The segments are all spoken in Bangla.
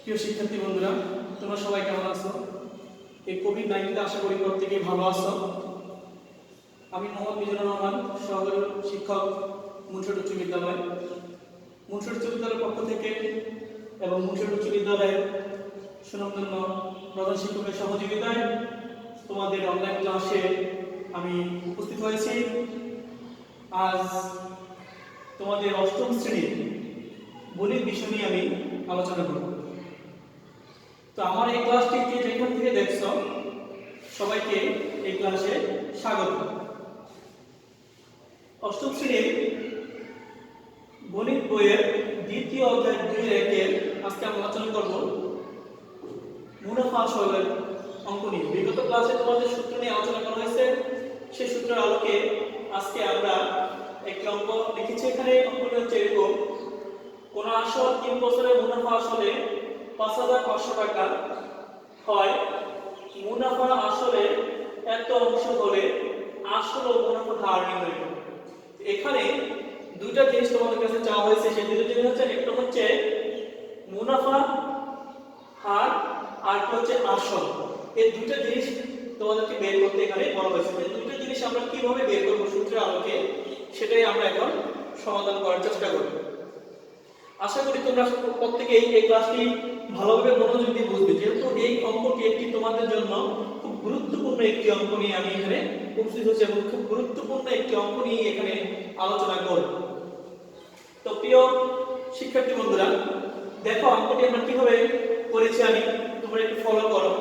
প্রিয় শিক্ষার্থী বন্ধুরা, তোমরা সবাই কেমন আছো? এই কোভিড-19 আশা করি প্রত্যেকেই ভালো আছো। আমি মোহাম্মদ মিজানুর রহমান, সহকারী শিক্ষক, মুন্সিগঞ্জ উচ্চ বিদ্যালয়। মুন্সিগঞ্জ উচ্চ বিদ্যালয়ের পক্ষ থেকে এবং মুন্সিগঞ্জ উচ্চ বিদ্যালয়ের সুনামধন্য প্রধান শিক্ষকের সহযোগিতায় তোমাদের অনলাইন ক্লাসে আমি উপস্থিত হয়েছি। আজ তোমাদের অষ্টম শ্রেণীর গণিত বিষয় নিয়ে আমি আলোচনা করব। তো আমার এই ক্লাসটিকে যেখান থেকে দেখছো সবাইকে এই ক্লাসে স্বাগত। অষ্টম শ্রেণীর গণিত বইয়ের দ্বিতীয় অধ্যায় 2-1 আজকে আমরা আলোচনা করব মুনাফা আসলের অঙ্ক নিয়ে। বিগত ক্লাসে তোমাদের সূত্র নিয়ে আলোচনা করা হয়েছে, সেই সূত্রের আলোকে আজকে আমরা একটি অঙ্ক লিখেছি। এখানে অঙ্কটি হচ্ছে এরকম: কোন আসল 3 বছরের মুনাফা আসলে ৫,৫০০ টাকা হয়, মুনাফা আসলে এত অংশ হলে আসল ও মুনাফা হার নির্ণয় করো। এখানে দুইটা জিনিস তোমাদের কাছে চাওয়া হয়েছে, সেই দুটো জিনিস হচ্ছে একটা হচ্ছে মুনাফা হার আর একটা হচ্ছে আসল। এই দুইটা জিনিস তোমাদেরকে বের করতে এখানে বলা হয়েছে। এই দুইটা জিনিস আমরা কিভাবে বের করব সূত্রের আলোকে, সেটাই আমরা এখন সমাধান করার চেষ্টা করব। আশা করি তোমরা প্রত্যেকেই এই ক্লাসটি ভালোভাবে মনোযোগ দিয়ে বুঝবে, যেহেতু এই অঙ্কটি একটি তোমাদের জন্য খুব গুরুত্বপূর্ণ একটি অঙ্ক নিয়ে আমি এখানে উপস্থিত হচ্ছি এবং খুব গুরুত্বপূর্ণ একটি অঙ্ক নিয়ে এখানে আলোচনা করব। তো প্রিয় শিক্ষার্থী বন্ধুরা, দেখো অঙ্কটি আমরা কিভাবে করেছি, আমি তোমরা একটু ফলো করো।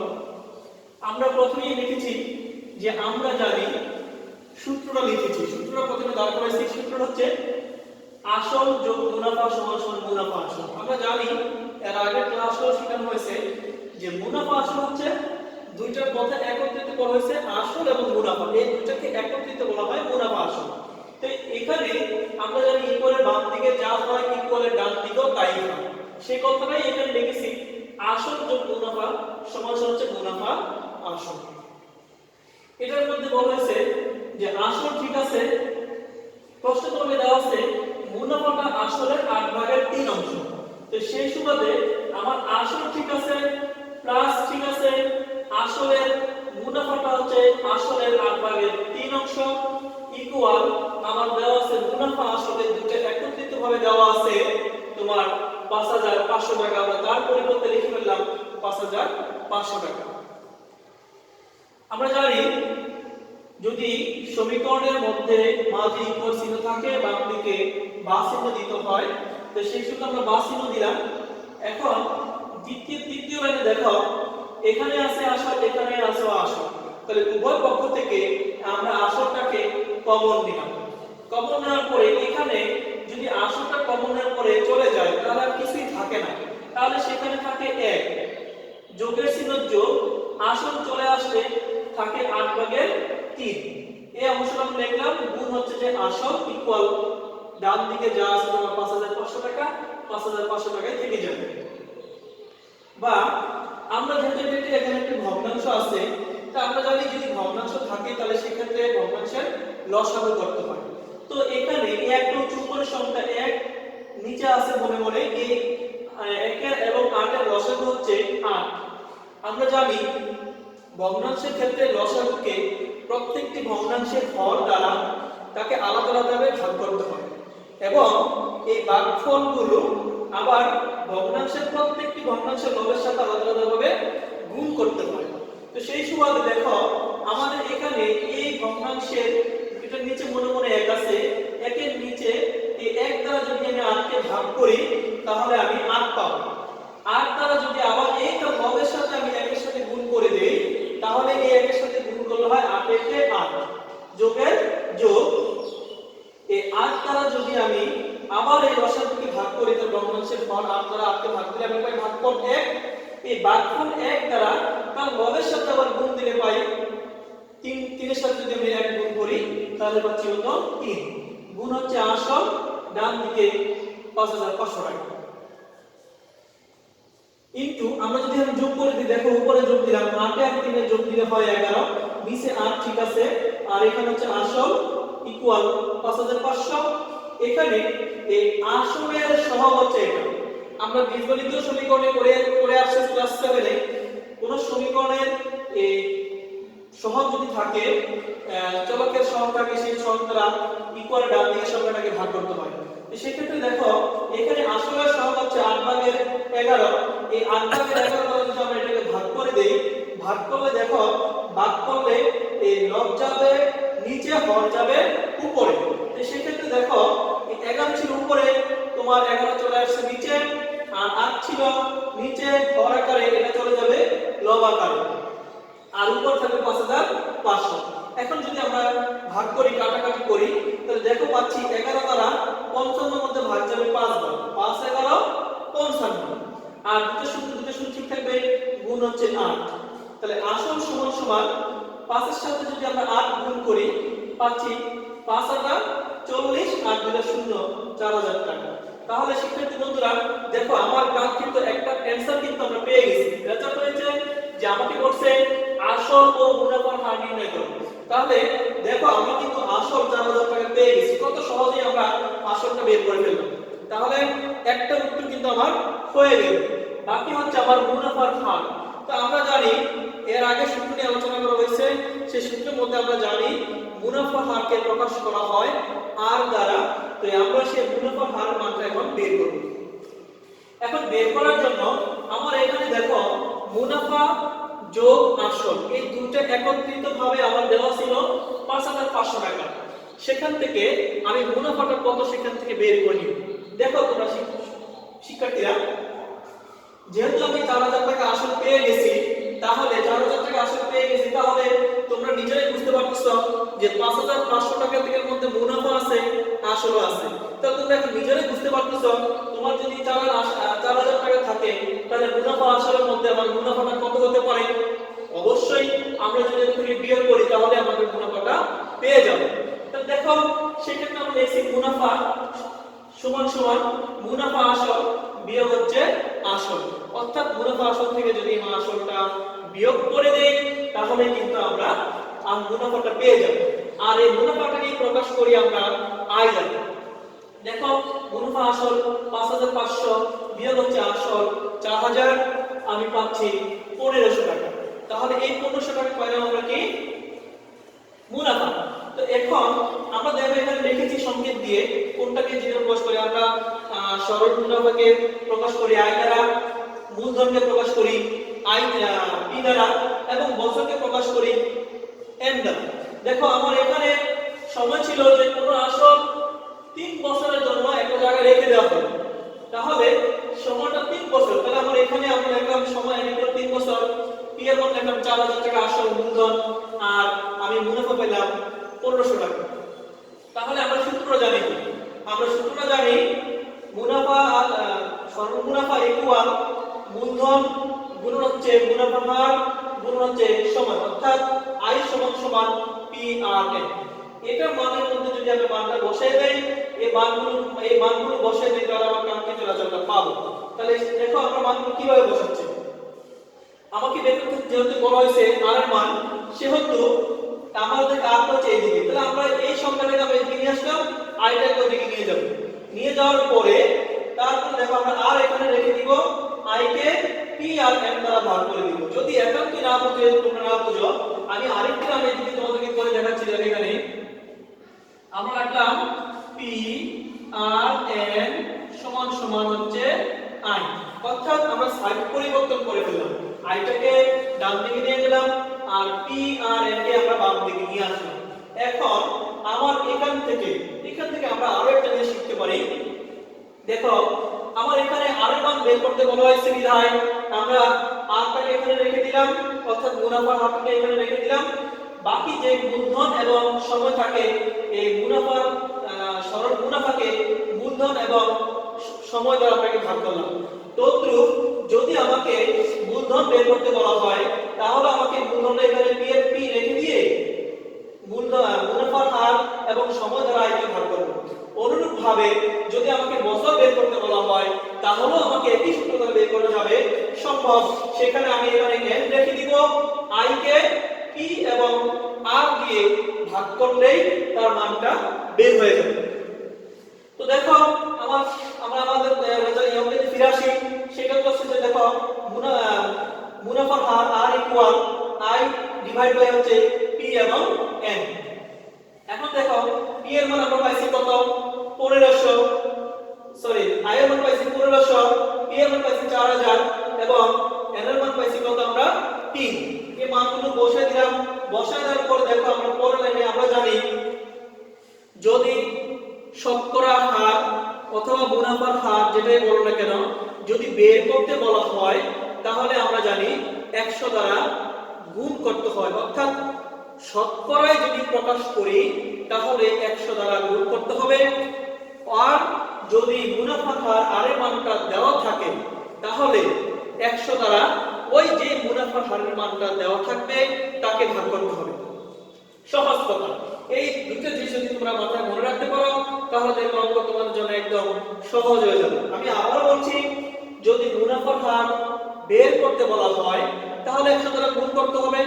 আমরা প্রথমেই লিখেছি যে আমরা জানি, সূত্রটা লিখেছি, সূত্রটা প্রথমে দাঁড় করাইছি। সূত্রটা হচ্ছে আসল যোগ মুনাফা সমান সমান মুনাফা আসল। আমরা জানি, এর আগে ক্লাসেও শেখানো হয়েছে যে মুনাফা আসল হচ্ছে দুইটার কথা একত্রিত করা হয়েছে, আসল এবং মুনাফা, এই দুইটাকে একত্রিত বলা হয় মুনাফা আসল। তো এখানে আমরা জানি ইকুয়ালের বাম দিকে যা হয় ইকুয়ালের ডান দিকেও তাই হয়, সেই কথাটাই এখানে লিখেছি। আসল যোগ মুনাফা সমান সমান হচ্ছে মুনাফা আসল। এটার মধ্যে বলা হয়েছে যে আসল ঠিক আছে, প্রশ্ন তোমাকে দেওয়া আছে মুনাফাটা আসলের 8/3 অংশ। তো সেই সুবাদে আমার আসল ঠিক আছে, প্লাস ঠিক আছে, আসলের মুনাফাটা হচ্ছে আসলের 8/3 অংশ, ইকুয়াল আমার দেওয়া আছে মুনাফা আসলের দুটো একত্রিত ভাবে দেওয়া আছে তোমার ৫,৫০০ টাকা। আমরা তার পরিবর্তে লিখে ফেললাম ৫,৫০০ টাকা। আমরা জানি যদি সমীকরণের মধ্যে মাঝে ইকুয়াল চিহ্ন থাকে, বাম দিকে বা চিহ্ন দিতে হয়, তো সেই সূত্রে আমরা বা চিহ্ন দিলাম। এখন তৃতীয় লাইনে দেখো, এখানে আছে আসল, এখানে আছে আসল, তাহলে উভয় পক্ষ থেকে আমরা আসলটাকে কমন নিলাম। কমন নেওয়ার পরে এখানে যদি আসলটা কমন নেওয়ার পরে চলে যায় তাহলে আর কিছুই থাকে না, তাহলে সেখানে থাকে 1, যোগের চিহ্ন যোগ, আসল চলে আসলে থাকে 8/3। এই অংশটা আমরা লিখলাম, গুণ হচ্ছে যে আসল ইকুয়াল ডান দিকে যা আছে তোমার ৫,৫০০ টাকা, ৫,৫০০ টাকায় থেকে যাবে। বা আমরা যেহেতু এখানে একটা ভগ্নাংশ আছে, তা আমরা জানি যদি ভগ্নাংশ থাকে তাহলে সেক্ষেত্রে ভগ্নাংশের লসাগু করতে হয়। তো এখানে এই একটা উপরের সংখ্যা 1, নিচে আছে মনে মনে এই 1 এবং 8 এর লসাগু হচ্ছে 8। আমরা জানি ভগ্নাংশের ক্ষেত্রে লসাগুকে প্রত্যেকটি ভগ্নাংশের হর দ্বারা তাকে আলাদা আলাদাভাবে ভাগ করতে হয় এবং এই ভাগফলগুলো আবার ভগ্নাংশের প্রত্যেকটি ভগ্নাংশের লবের সাথে আলাদা আলাদাভাবে গুণ করতে হয়। তো সেই সুবাদে দেখো আমাদের এখানে এই ভগ্নাংশের এটার নিচে মনে মনে 1 আছে, 1 এর নিচে এই 1 দ্বারা যদি আমি 8 কে ভাগ করি তাহলে আমি 8 পাবো। 8 দ্বারা যদি আবার এই লবের সাথে আমি 1 এর সাথে গুণ করে দেই তাহলে এই 1 এর সাথে গুণ করলে হয় 8 একে 8, যোগের যোগ। এই 8 দ্বারা যদি আমি আবার এই লসাগুকে ভাগ করি তো ভগ্নাংশের ফল 8 দ্বারা 8 কে ভাগ দিলে আমি পাই ভাগফল 1। এই ভাগফল 1 দ্বারা তার লবের সাথে আবার গুণ দিলে পাই 3, 3 এর সাথে যদি আমি 1 গুণ করি তাহলে পাচ্ছি হলো 3। গুণ হচ্ছে আসল, ডান দিকে ৫,৫০০ টাকা, ইনটু আমরা যদি আমি যোগ করে দিই, দেখো উপরে যোগ দিলাম 8 আর 3 এর যোগ দিলে হয় 11, নিচে 8 ঠিক আছে, আর এখানে হচ্ছে আসল ইকুয়াল ৫,৫০০। এখানে এই আসলের সহগ হচ্ছে এটা। আমরা বীজগণিত সমীকরণে করে যদি থাকে চলকের সহগ থাকে সেই সহগ দ্বারা ইকুয়াল ডান দিকের সংখ্যাটাকে ভাগ করতে হয়। তো সেই ক্ষেত্রে দেখো এখানে আসলের সহগ হচ্ছে 8/11। এই 8/11 দ্বারা যদি আমরা এটাকে ভাগ করে দেই, ভাগ করলে দেখো ভাগ করলে এই লব যাবে নিচে, হর যাবে উপরে। তো সেই ক্ষেত্রে দেখো এই 11 ছিল উপরে, তোমার 11 চলে আসছে নিচে, আর 8 ছিল নিচে হর আকারে, এটা চলে যাবে লব আকারে, আর উপর থাকবে 5500। এখন যদি আমরা ভাগ করি, কাটাকাটি করি, তাহলে দেখো পাচ্ছি 11 দ্বারা 55 এর মধ্যে ভাগ যাবে 5 বার, 5 11 55, আর দুটো শূন্য ঠিক থাকবে, গুণ হচ্ছে 8। তাহলে আসল সমান সমান 5 এর সাথে যদি আমরা 8 গুণ করি পাচ্ছি 5 8 40, আর দুটো শূন্য 4000 টাকা। তাহলে শিক্ষার্থী বন্ধুরা দেখো আমার কাঙ্ক্ষিত একটা অ্যানসার কিন্তু আমরা পেয়ে গেছি। রেজাল্ট হয়েছে যে আমাকে বলছে আসল ও মুনাফার হার নির্ণয় করো। তাহলে দেখো আমরা কিন্তু আসল 4000 টাকা পেয়ে গেছি, কত সহজেই আমরা আসলটা বের করে ফেললাম। তাহলে একটা উত্তর কিন্তু আমার হয়ে গেল। বাকি হচ্ছে আমার মুনাফার হার। তো আমরা জানি এর আগে সূত্র নিয়ে আলোচনা করা হয়েছে, সেই সূত্রের মধ্যে আমরা জানি মুনাফার হারকে প্রকাশ করা হয় আর দ্বারা। তো আমরা সেই মুনাফার হার মানটা এখন বের করব। এখন বের করার জন্য আমার এখানে দেখো মুনাফা যোগ আসল এই দুটো একত্রিতভাবে আমার দেওয়া ছিল 5500 টাকা। সেখান থেকে আমি মুনাফাটা কত সেখান থেকে বের করে নিব। দেখো তোমরা শিক্ষার্থীরা, যেহেতু আমি 4000 টাকা আসল পেয়ে গেছি, তাহলে 4000 টাকা আসল পেয়ে গেছি, তাহলে তোমরা নিজেরাই বুঝতে পারতেছো যে 5500 টাকা থেকে মধ্যে মুনাফা আছে, আসলও আছে। তাহলে তোমরা এখন নিজেরাই বুঝতে পারতেছো তোমার যদি 4000 টাকা থাকে, তাহলে মুনাফা আসলের মধ্যে আমার মুনাফাটা কত হতে পারে। অবশ্যই আমরা যদি এখানে বিয়োগ করি তাহলে আমাদের মুনাফাটা পেয়ে যাব। তাহলে দেখো সেক্ষেত্রে আমরা লিখছি মুনাফা সমান সমান মুনাফা আসল বিয়োগ হচ্ছে আসল, অর্থাৎ মুনাফা আসল থেকে যদি আমরা আসলটা বিয়োগ করে দেই তাহলে কিন্তু আমরা মুনাফাটা পেয়ে যাব। আর এই মুনাফাটাকে প্রকাশ করি আমরা আয় দ্বারা। দেখো মুনাফা আসল 5500 বিয়োগ হচ্ছে আসল 4000, আমি পাচ্ছি 1500 টাকা। তাহলে এই 1500 টাকা পাইলাম আমরা কি মুনাফা। তো এখন আমরা দেখো এখানে লিখেছি সংকেত দিয়ে কোনটাকে যেটা প্রকাশ করি আমরা, সরল মুনাফাকে প্রকাশ করি আয় দ্বারা, মূলধনকে প্রকাশ করি আই পি দ্বারা, এবং বছরকে প্রকাশ করি এম দ্বারা। দেখো আমার এখানে সময় ছিল যে কোনো আসল 3 বছরের জন্য একটা জায়গায় রেখে দেওয়া হবে, তাহলে সময়টা 3 বছর। তাহলে আমরা এখানে আমরা লিখলাম সময় লিখলাম 3 বছর, পি এর মধ্যে লিখলাম 4000 টাকা আসল মূলধন, আর আমি মুনাফা পেলাম 1500 টাকা। তাহলে আমরা সূত্র জানি, মুনাফা আর সরল মুনাফা ইকুয়াল মূলধন গুণন হচ্ছে মুনাফার হার গুণন হচ্ছে সময়, অর্থাৎ আয় সমান সমান পি আর এন। এটা মানের মধ্যে যদি আমি মানটা বসাই দেই, এই মানগুলো বসাই দেই, তাহলে আমরা কাঙ্ক্ষিত রেজাল্টটা পাবো। তাহলে দেখো আমরা মানগুলো কিভাবে বসাচ্ছি। আমাকে দেখতে যেহেতু বলা হয়েছে আর এর মান, সেহেতু আমাদের আর হচ্ছে এইদিকে, তাহলে আমরা এই সংখ্যাটাকে আমরা এদিকে নিয়ে আসলাম, আইটাকে ওদিকে নিয়ে যাব। নিয়ে যাওয়ার পরে তারপর দেখো আমরা আর এখানে রেখে দিব, I K P R M দ্বারা ভাগ করে দিব। যদি একান্তই না বুঝে তোমরা না বুঝো, আমি আরেকটি নাম এদিকে তোমাদেরকে করে দেখাচ্ছি। এখানে আমরা রাখলাম পি আর এন সমান সমান হচ্ছে আই, অর্থাৎ আমরা সাইড পরিবর্তন করে ফেললাম, আইটাকে ডান দিকে নিয়ে গেলাম আর পি আর এন কে আমরা বাম দিকে নিয়ে আসলাম। এখন আমার এখান থেকে আমরা আরো একটা জিনিস শিখতে পারি। দেখো আমার এখানে আর এর মান বের করতে বলা হয়েছে বিধায় আমরা আরটাকে এখানে রেখে দিলাম, অর্থাৎ মুনাফার হারটাকে এখানে রেখে দিলাম। বাকি যে মূলধন এবং সময় থাকে, এই মুনাফার সরল মুনাফাকে মূলধন এবং সময় দ্বারা আপনাকে ভাগ করলাম। তদ্রূপ যদি আমাকে মূলধন বের করতে বলা হয়, তাহলে আমাকে মূলধনটা এখানে পি এর পি রেখে দিয়ে মুনাফার হার এবং সময় দ্বারা আয়কে ভাগ করব। অনুরূপভাবে যদি আমাকে বছর বের করতে বলা হয়, তাহলেও আমাকে একই সূত্র দ্বারা বের করা যাবে, সম্ভব। সেখানে আমি এখানে এন রেখে দিব, আই কে পি এবং আর দিয়ে ভাগ করলেই তার মানটা বের হয়ে যাবে। তো দেখো আমরা আমাদের রেজাল্ট ইয়মে ফিরে আসি। সেটা হচ্ছে যে দেখো মুনাফার হার আর ইকুয়াল আই ডিভাইড বাই হচ্ছে পি 4000 এবং n এর মান পাইছি কত আমরা 3। এই মানগুলো বসাই দিলাম। বসাই দেওয়ার পর দেখো আমরা পরের লাইনে আমরা জানি যদি শতকরা হার অথবা মুনাফার হার যেটাই বলো না কেন যদি বের করতে বলা হয় তাহলে আমরা জানি 100 দ্বারা গুণ করতে হয়, অর্থাৎ শতকরায় যদি প্রকাশ করি তাহলে 100 দ্বারা গুণ করতে হবে। আর যদি মুনাফার হার আর এর মানটা দেওয়া থাকে তাহলে 100 দ্বারা ওই যে মুনাফার হারের মানটা দেওয়া থাকবে তাকে ভাগ করতে হবে। সহজ কথা। এই দুটো জিনিস যদি তোমরা মাথায় মনে রাখতে পারো তাহলে দেখো অঙ্ক তোমাদের জন্য একদম সহজ হয়ে যাবে। আমি আবার বলছি, যদি মুনাফার হার বের করতে বলা হয় তাহলে 100 দ্বারা গুণ করতে হবে।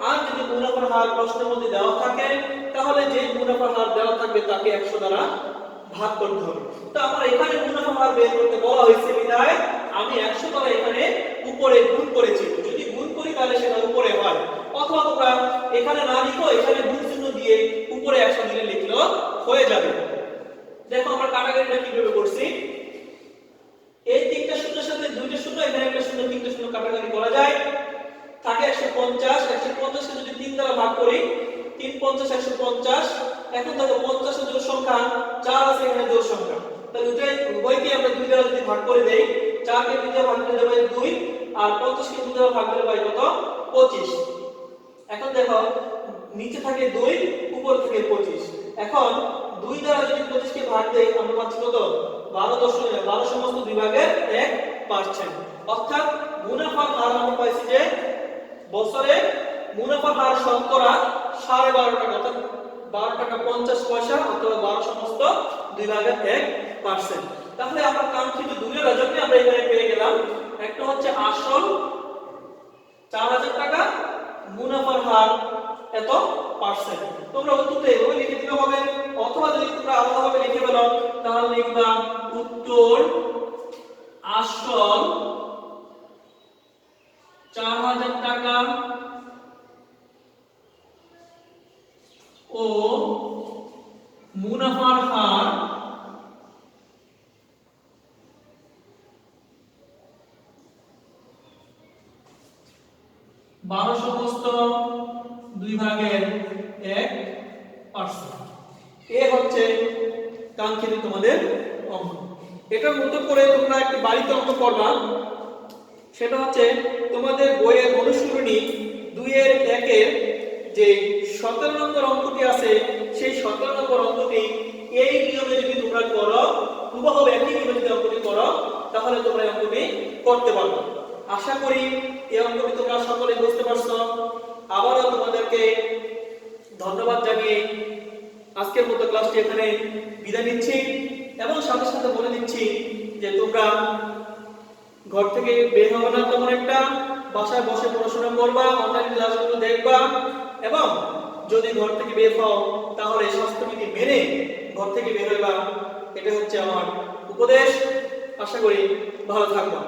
আর যদি মুনাফার হার প্রশ্নের মধ্যে দেওয়া থাকে তাহলে যে মুনাফার হার দেওয়া থাকবে তাকে 100 দ্বারা ভাগ করতে হবে। তো আমার এখানে মুনাফার হার বের করতে বলা হয়েছে বিধায় আমি 100 দ্বারা এখানে উপরে গুণ করেছি। যদি গুণ করি তাহলে সেটা উপরে হয়, অথবা তোমরা এখানে না লিখো এখানে গুণ চিহ্ন দিয়ে উপরে 100 দিলে লিখলেও হয়ে যাবে। দেখো আমরা কাটাকাটিটা কিভাবে করছি। এই তিনটা শূন্যের সাথে দুইটা শূন্য, এখানে একটা শূন্য, তিনটা শূন্য কাটাকাটি করা যায়। থাকে 150। 150 কে যদি 3 দ্বারা ভাগ করি 3 50 150। এখন দেখো 50 এর জোড় সংখ্যা 4 আছে, এখানে জোড় সংখ্যা, তাহলে উভয়কে আমরা 2 দ্বারা যদি ভাগ করে দেই 4 কে 2 দ্বারা ভাগ করে দেব 2 আর 50 কে 2 দ্বারা ভাগ করে পাই কত 25। এখন দেখো নিচে থাকে 2 উপর থেকে 25। এখন 2 দ্বারা যদি 25 কে ভাগ দেই আমরা পাচ্ছি কত 12 সমস্ত 2 ভাগের 1%। অর্থাৎ মুনাফার হার আমরা পাইছি যে বছরে মুনাফার হার শতকরা 12.5 টাকা, অর্থাৎ 12 টাকা 50 পয়সা অথবা 12 সমস্ত 2 ভাগের 1%। তাহলে আমরা কাঙ্ক্ষিত দুইটা রাজকে আমরা এখানে পেয়ে গেলাম। একটা হচ্ছে আসল 4000 টাকা, মুনাফার হার এত পার্সেন্ট। তোমরা উত্তরটা এভাবে লিখে দিলে হবে, অথবা যদি তোমরা আলাদাভাবে লিখে ফেলো তাহলে লিখবা উত্তর আসল 4000 টাকা ও মুনাফার হার 12 সমস্ত 2 ভাগের 1%। এ হচ্ছে কাঙ্ক্ষিত তোমাদের অঙ্ক। এটার মতো করে তোমরা একটি বাড়িতে অঙ্ক করবা। সেটা হচ্ছে তোমাদের বইয়ের অনুশীলনী 2 এর 1 এর যে 17 নম্বর অঙ্কটি আছে সেই 17 নম্বর অঙ্কটি এই নিয়মে যদি তোমরা করো, হুবহু একই নিয়মে যদি অঙ্কটি করো তাহলে তোমরা এই অঙ্কটি করতে পারবে। আশা করি এই অঙ্কটি তোমরা সকলে বুঝতে পারছো। আবারও তোমাদেরকে ধন্যবাদ জানিয়ে আজকের মতো ক্লাসটি এখানে বিদায় নিচ্ছি এবং সাথে সাথে বলে দিচ্ছি যে তোমরা ঘর থেকে বের হবে না, তেমন একটা বাসায় বসে পড়াশোনা করবা, অনলাইন ক্লাসগুলো দেখবা এবং যদি ঘর থেকে বের হও তাহলে স্বাস্থ্যবিধি মেনে ঘর থেকে বের হইবা। এটা হচ্ছে আমার উপদেশ। আশা করি ভালো থাকবা।